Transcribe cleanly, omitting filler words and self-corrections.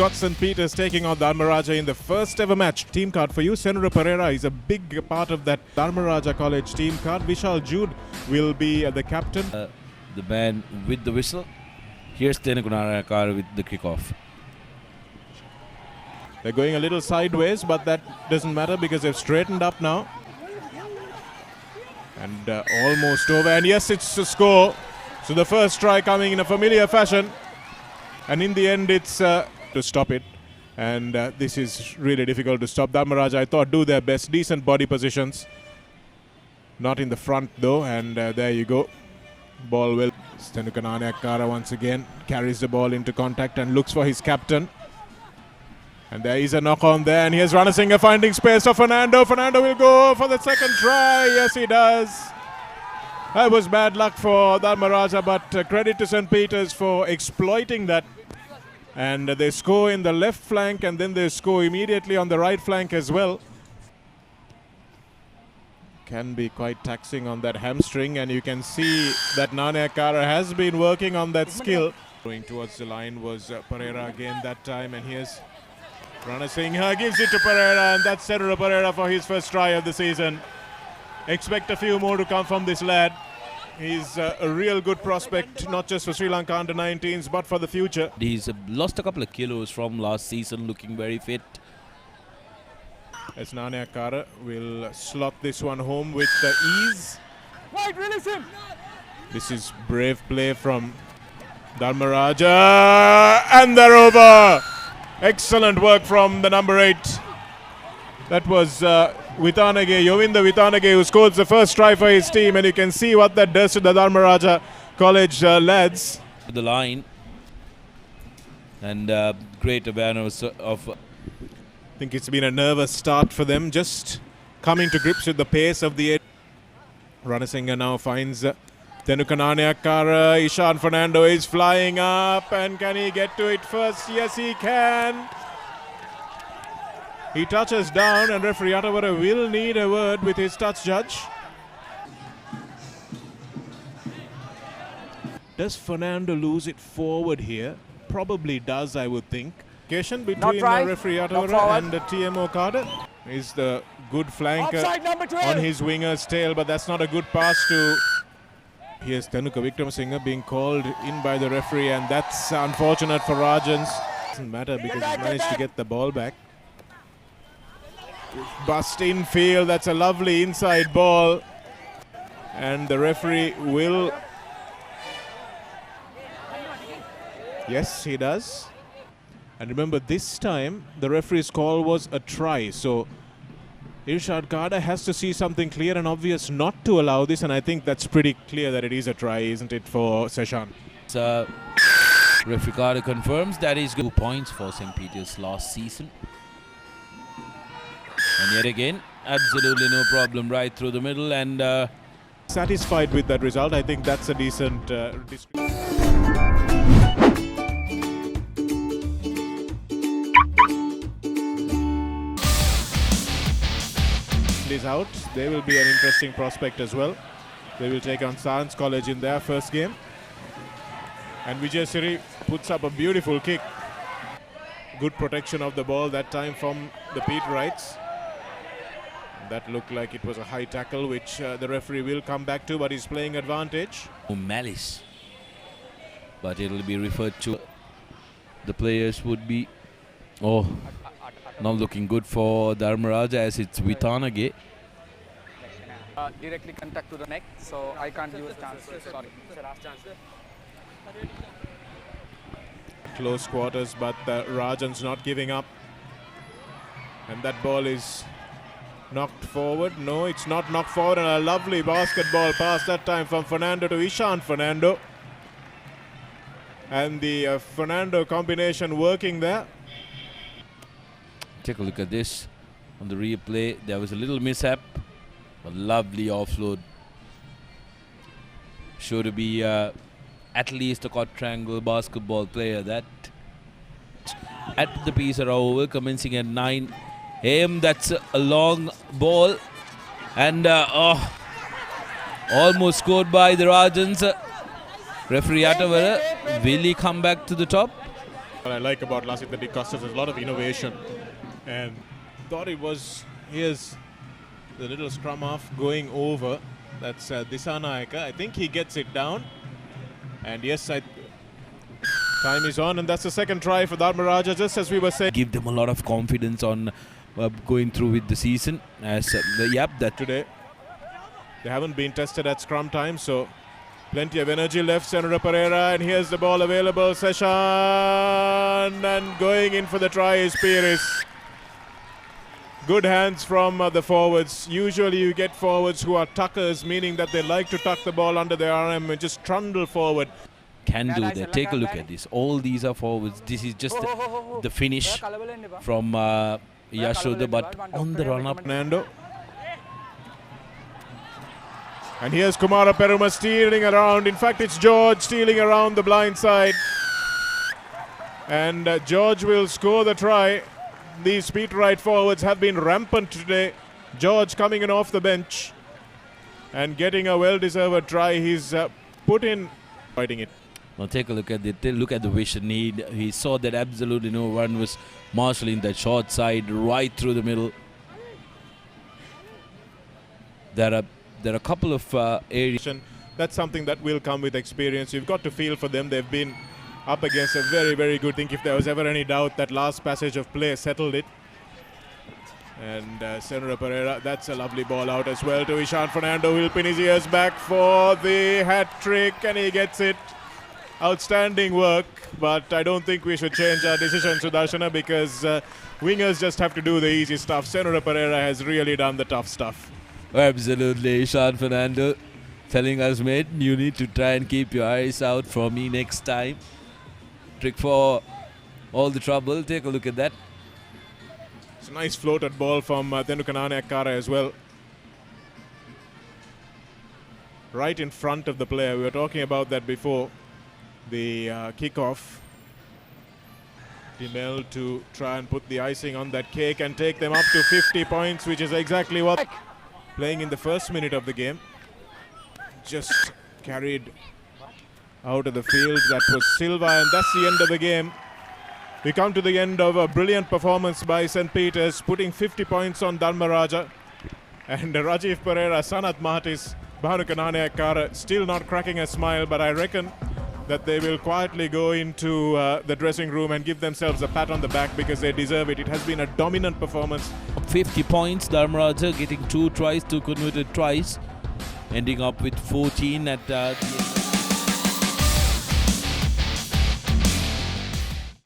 got St. Peter's taking on Dharmaraja in the first ever match. Team card for you. Senator Pereira is a big part of that Dharmaraja College team card. Vishal Jude will be the captain. The man with the whistle. Here's Tenukunanayakara with the kickoff. They're going a little sideways, but that doesn't matter because they've straightened up now. And almost over. And yes, it's a score. So the first try coming in a familiar fashion. And in the end, it's to stop it. And this is really difficult to stop. Dharmaraja, I thought, do their best. Decent body positions. Not in the front, though. And there you go. Ball will. Tenukunanayakara once again carries the ball into contact and looks for his captain. And there is a knock on there. And here's Ranasinghe finding space for Fernando. Fernando will go for the second try. Yes, he does. That was bad luck for Dharmaraja, but credit to St. Peter's for exploiting that. And they score in the left flank, and then they score immediately on the right flank as well. Can be quite taxing on that hamstring, and you can see that Nanayakara has been working on that skill. Going towards the line was Pereira again that time, and here's Ranasinghe gives it to Pereira, and that's Senator Pereira for his first try of the season. Expect a few more to come from this lad. He's a real good prospect, not just for Sri Lanka under-19s, but for the future. He's lost a couple of kilos from last season, looking very fit. As Nanayakara will slot this one home with ease. Wide, release him. This is brave play from Dharmaraja, and they're over. Excellent work from the number 8. That was Vitanage, Yovinda Vitanage, who scores the first try for his team, and you can see what that does to the Dharmaraja College lads. The line, and great awareness of. I think it's been a nervous start for them, just coming to grips with the pace of the 8. Ranasinghe now finds Tenukunanayakara. Ishan Fernando is flying up, and can he get to it first? Yes, he can. He touches down, and referee Attawara will need a word with his touch judge. Does Fernando lose it forward here? Probably does, I would think. Between referee Attawara and TMO Carter is the good flanker on his winger's tail, but that's not a good pass to. Here's Tenuka Wickramasinghe being called in by the referee, and that's unfortunate for Rajans. Doesn't matter because he managed to get the ball back. Bust in field, that's a lovely inside ball, and the referee will. Yes, he does. And remember, this time the referee's call was a try, so Irshad Kada has to see something clear and obvious not to allow this, and I think that's pretty clear that it is a try, isn't it, for Seshan? Referee Kada confirms that is 2 points for St. Peter's last season. And yet again, absolutely no problem right through the middle, and satisfied with that result. I think that's a decent is out. They will be an interesting prospect as well. They will take on Science College in their first game. And Vijay Siri puts up a beautiful kick. Good protection of the ball that time from the Pete Wrights. That looked like it was a high tackle, which the referee will come back to, but he's playing advantage. Malice. But it'll be referred to. The players would be not looking good for Dharmaraja, as it's Vitanage. Directly contact to the neck, so I can't give a chance. Sorry. Close quarters, but Rajan's not giving up. And that ball is knocked forward. No, it's not knocked forward, and a lovely basketball pass that time from Fernando to Ishan Fernando. And the Fernando combination working there. Take a look at this on the replay. There was a little mishap. A lovely offload. Sure to be at least a quadrangle basketball player. That at the piece are over, commencing at 9 a.m. That's a long ball, and almost scored by the Rajans. Referee Attawara, will he come back to the top? What I like about Lasith the Costas is a lot of innovation, and thought it was, here's the little scrum half going over. That's Disanayaka. I think he gets it down, and yes, time is on, and that's the second try for Dharmaraja, just as we were saying. Give them a lot of confidence on going through with the season. As that Today they haven't been tested at scrum time, so plenty of energy left. Senator Pereira, and here's the ball available. Seshan, and going in for the try is Pires. Good hands from the forwards. Usually you get forwards who are tuckers, meaning that they like to tuck the ball under their arm and just trundle forward. can do that. Take a look at this. All these are forwards. This is just the finish from Yashoda, but on the run-up. Nando. And here's Kumara Peruma stealing around. In fact, it's George stealing around the blind side. And George will score the try. These speed right forwards have been rampant today. George coming in off the bench and getting a well-deserved try. He's put in fighting it. Now take a look at it. Look at the vision. He saw that absolutely no one was marshalling that short side right through the middle. There are a couple of areas. That's something that will come with experience. You've got to feel for them. They've been up against a very, very good thing. If there was ever any doubt, that last passage of play settled it. And Senator Pereira, that's a lovely ball out as well to Ishan Fernando. Will pin his ears back for the hat trick, and he gets it. Outstanding work, but I don't think we should change our decision, Sudarshana, because wingers just have to do the easy stuff. Senator Pereira has really done the tough stuff. Absolutely, Ishan Fernando telling us, mate, you need to try and keep your eyes out for me next time. Trick for all the trouble. Take a look at that. It's a nice floated ball from Thenukanane Akkara as well. Right in front of the player. We were talking about that before. The kickoff. Dimel to try and put the icing on that cake and take them up to 50 points, which is exactly what playing in the first minute of the game. Just carried out of the field. That was Silva, and that's the end of the game. We come to the end of a brilliant performance by St. Peter's, putting 50 points on Dharmaraja. And Rajiv Pereira, Sanat Mahatis, Bhanukanane Akkara still not cracking a smile, but I reckon that they will quietly go into the dressing room and give themselves a pat on the back because they deserve it. It has been a dominant performance. 50 points, Dharmaraja getting 2 tries, 2 converted tries, ending up with 14 at the